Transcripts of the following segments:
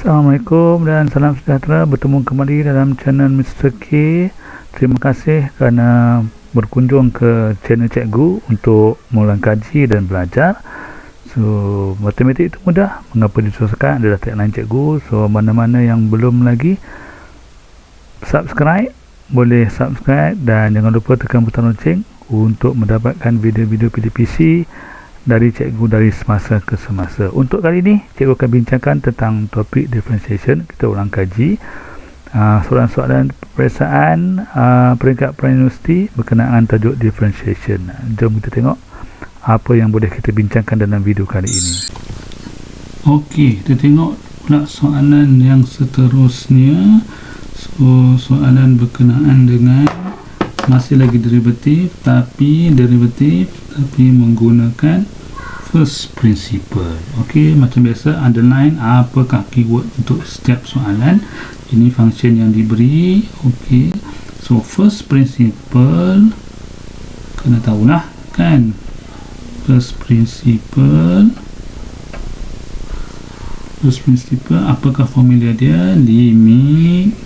Assalamualaikum dan salam sejahtera. Bertemu kembali dalam channel Mr. K. Terima kasih kerana berkunjung ke channel cikgu untuk mula kaji dan belajar. So, matematik itu mudah. Mengapa disusahkan? Ada tagline cikgu. So, mana-mana yang belum lagi subscribe, boleh subscribe dan jangan lupa tekan butang lonceng untuk mendapatkan video-video PDPC dari cikgu dari semasa ke semasa. Untuk kali ini, cikgu akan bincangkan tentang topik differentiation. Kita ulang kaji soalan-soalan peperiksaan peringkat pra-universiti berkenaan tajuk differentiation. Jom kita tengok apa yang boleh kita bincangkan dalam video kali ini. Okey, kita tengok pula soalan yang seterusnya. So, soalan berkenaan dengan masih lagi derivatif tapi menggunakan first principle. Okey, macam biasa underline apakah keyword untuk setiap soalan. Ini function yang diberi. Okey, so first principle kena tahulah kan. First principle apakah formula dia? Limit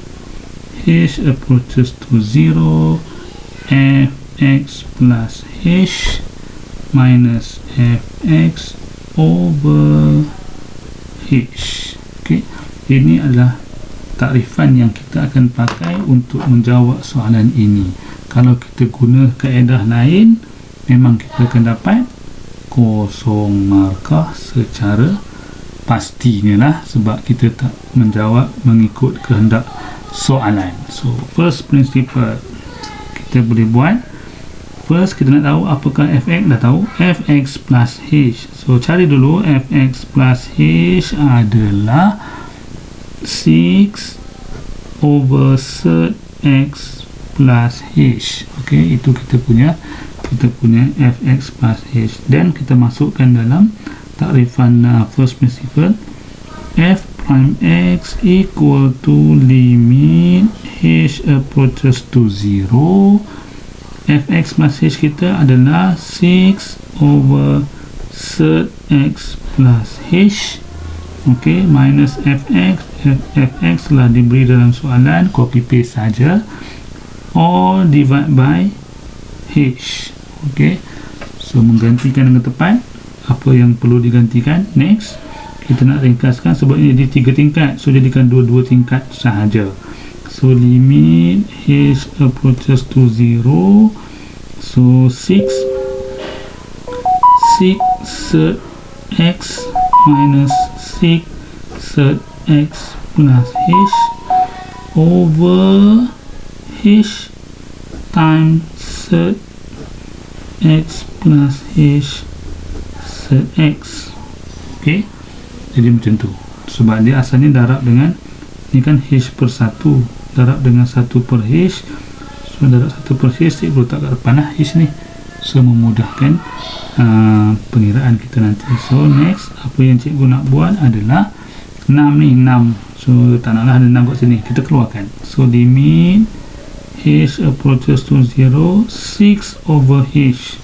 h approaches to 0 fx plus h minus fx over h. Okay. Ini adalah takrifan yang kita akan pakai untuk menjawab soalan ini. Kalau kita guna kaedah lain, memang kita akan dapat kosong markah secara pastinya lah, sebab kita tak menjawab mengikut kehendak soalan. So, first principle kita boleh buat. First, kita nak tahu apakah fx. Dah tahu fx plus h. So, cari dulu fx plus h adalah 6 over sert x plus h. Ok, itu kita punya fx plus h. Dan kita masukkan dalam takrifan first principle, f prime x equal to limit h approaches to 0. Fx plus h kita adalah 6 over sert x plus h. Ok, minus fx telah diberi dalam soalan, copy paste saja, or divide by h. Ok, so menggantikan dengan tepat apa yang perlu digantikan. Next, kita nak ringkaskan sebab ini jadi 3 tingkat, so jadikan 2 tingkat sahaja. So limit h approaches to 0, so 6 sert x minus 6 sert x plus h over h times sert x plus h sert x. Ok, jadi macam tu, sebab dia asalnya darab dengan ni kan h per 1, darab dengan 1 per h. So darab 1 per h, cikgu letak kat depan lah h ni, so memudahkan pengiraan kita nanti. So next, apa yang cikgu nak buat adalah 6 ni, 6. So tak naklah ada 6 kat sini, kita keluarkan. So limit h approaches to 0, 6 over h.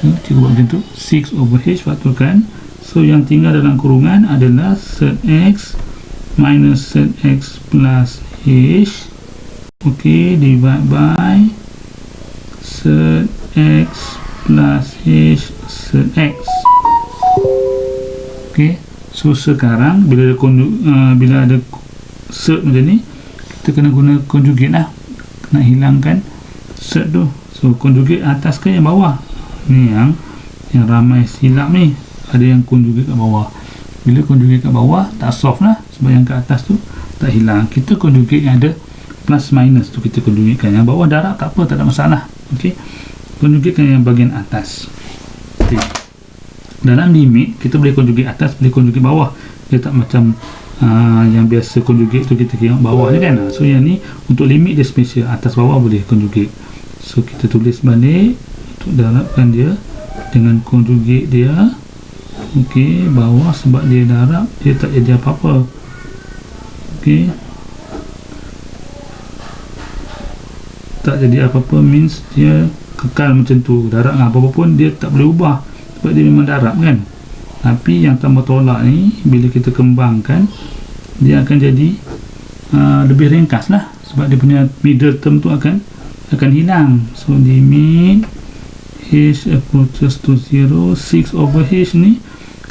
Cikgu buat macam tu, 6 over h, faktulkan. So yang tinggal dalam kurungan adalah sert x minus sert x plus h. Ok, divide by sert x plus h sert x. Ok, so sekarang bila ada sert macam ni, kita kena guna conjugate lah, nak hilangkan sert tu. So conjugate atas ke yang bawah? Ni yang ramai silap ni, ada yang conjugate kat bawah. Bila conjugate kat bawah tak soft lah, sebab yang kat atas tu tak hilang. Kita conjugate yang ada plus minus tu, kita conjugatekan. Yang bawah darab tak apa, tak ada masalah. Ok, conjugatekan yang bahagian atas. Okay. Dalam limit kita boleh conjugate atas, boleh conjugate bawah. Dia tak macam yang biasa conjugate tu kita tengok bawah je kan. So yang ni untuk limit dia special, atas bawah boleh conjugate. So kita tulis balik untuk darabkan dia dengan conjugate dia. Ok, bawah sebab dia darab, dia tak jadi apa-apa. Ok, tak jadi apa-apa means dia kekal macam tu. Darab dengan apa-apa pun dia tak boleh ubah, sebab dia memang darab kan. Tapi yang tambah tolak ni, bila kita kembangkan dia akan jadi lebih ringkas lah, sebab dia punya middle term tu akan hilang. So limit h approaches to 0, 6 over h ni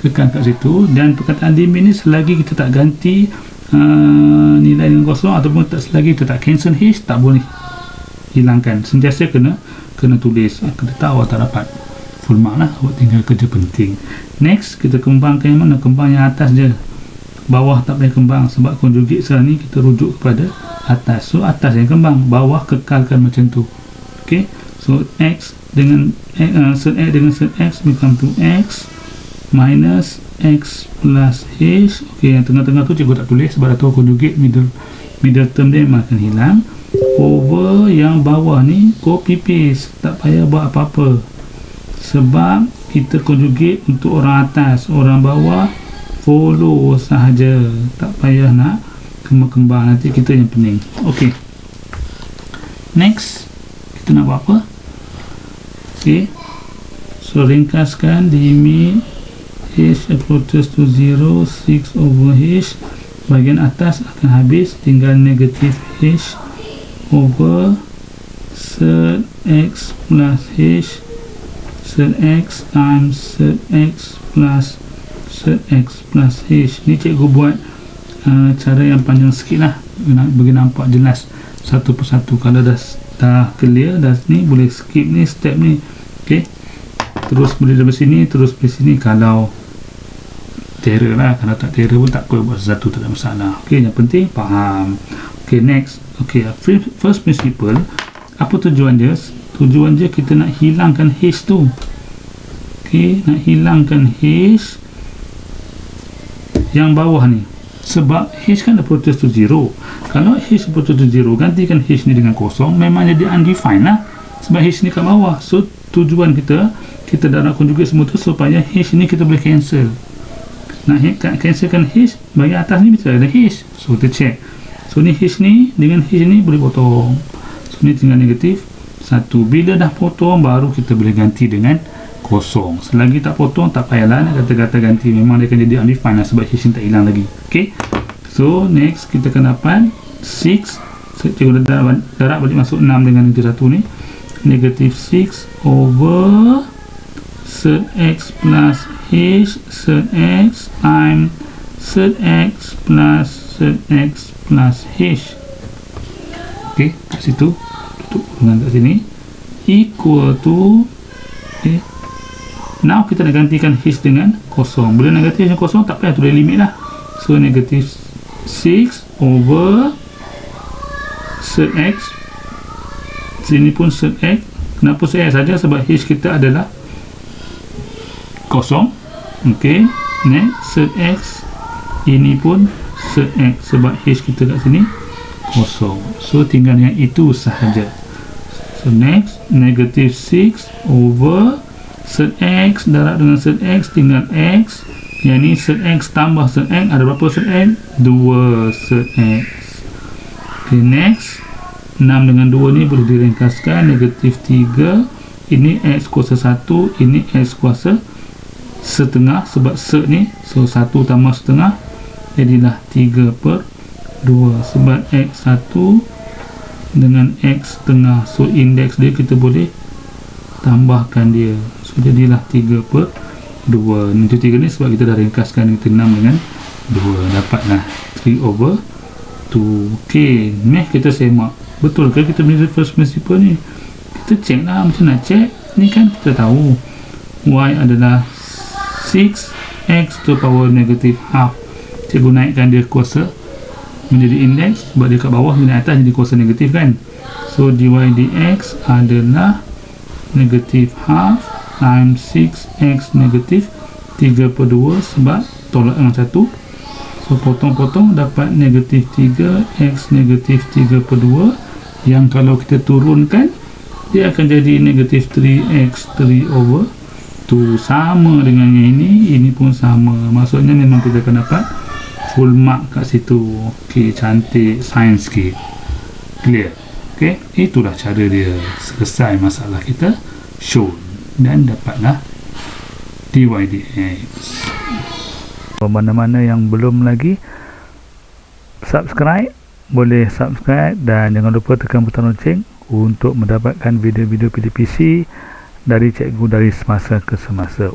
kekal kat situ. Dan perkataan limit ni selagi kita tak ganti nilai dengan kosong, ataupun selagi kita tak cancel h, tak boleh hilangkan. Sentiasa kena tulis. Kita tahu tak dapat full mark lah, awak tinggal kerja penting. Next, kita kembangkan yang mana? Kembang yang atas je, bawah tak payah kembang, sebab conjugate sekarang ni kita rujuk kepada atas. So atas yang kembang, bawah kekalkan macam tu. Okay, so x dengan set x dengan set x become to x minus x plus h. Okay, yang tengah-tengah tu cikgu tak tulis sebab dah tahu conjugate middle term dia memang akan hilang. Over yang bawah ni copy paste, tak payah buat apa-apa sebab kita conjugate untuk orang atas, orang bawah follow sahaja, tak payah nak kembang-kembang, nanti kita yang pening. Ok, next kita nak buat apa? Ok, so ringkaskan limit h approaches to 0, 6 over h, bahagian atas akan habis, tinggal negatif h over set x plus h, set x times set x plus set x plus h. Ni cikgu buat cara yang panjang sikit lah, bagi nampak jelas satu persatu. Kalau dah clear dah ni, boleh skip ni step ni. ok, terus boleh dari sini terus dari sini. Kalau terror lah, kalau tak terror pun tak apa, buat satu tak ada masalah. ok, yang penting faham. ok, next. ok, first principle, apa tujuan dia? Tujuan dia kita nak hilangkan h tu. ok, nak hilangkan h yang bawah ni, sebab h kan approaches to 0. Kalau h approaches to 0, gantikan h ni dengan kosong, memang jadi undefined lah, sebab h ni kat bawah. So tujuan kita dah nak conjugate semua tu supaya h ni kita boleh cancel. Nak cancelkan h, bagi atas ni mesti ada h. So kita check, so ni h ni dengan h ni boleh potong, so ni tinggal negatif 1. Bila dah potong, baru kita boleh ganti dengan kosong. Selagi tak potong, tak payahlah nak kata-kata ganti, memang dia akan jadi undefined lah, sebab h ni tak hilang lagi. ok, so next kita akan dapat 6. Cikgu darab balik masuk 6 dengan itu 1 ni, negatif 6 over set x plus h, set x times set x plus set x plus h. ok, kat situ tutup dengan kat sini, equal to, ok, now kita nak gantikan h dengan kosong. Bila negatif dengan kosong, tak payah tulis limit lah. So negatif 6 over set x, sini pun set x. Kenapa set x saja? Sebab h kita adalah kosong. ok, next set x, ini pun set x sebab h kita kat sini kosong. So tinggal yang itu sahaja. So next, negatif 6 over set x darab dengan set x, tinggal x. Yang ni set x tambah set x, ada berapa set x? 2 set x. ok, next, 6 dengan 2 ni boleh diringkaskan, negatif 3. Ini x kuasa 1, ini x kuasa setengah, sebab set ni, so 1 tambah setengah jadilah 3/2, sebab x 1 dengan x setengah, so indeks dia kita boleh tambahkan dia, so jadilah 3/2. Ini 3 ni sebab kita dah ringkaskan, kita 6 dengan 2, dapatlah 3/2. ok, ni kita semak betul ke kita punya first principle ni? Kita check lah. Macam nak check ni kan, kita tahu y adalah 6x to power negative half. Cikgu naikkan dia kuasa menjadi indeks, sebab dia kat bawah, bila atas jadi kuasa negatif kan. So dy dx adalah negative half times 6x negatif 3/2, sebab tolak dengan 1. So potong-potong dapat negatif 3x negatif 3/2, yang kalau kita turunkan dia akan jadi negatif 3x 3/2, sama dengan yang ini pun sama. Maksudnya memang kita akan dapat full mark kat situ. ok, cantik, sains sikit, clear. ok, itulah cara dia selesai masalah kita, show, dan dapatlah dy dx. Mana-mana yang belum lagi subscribe, boleh subscribe dan jangan lupa tekan butang lonceng untuk mendapatkan video-video PDPC dari cikgu dari semasa ke semasa.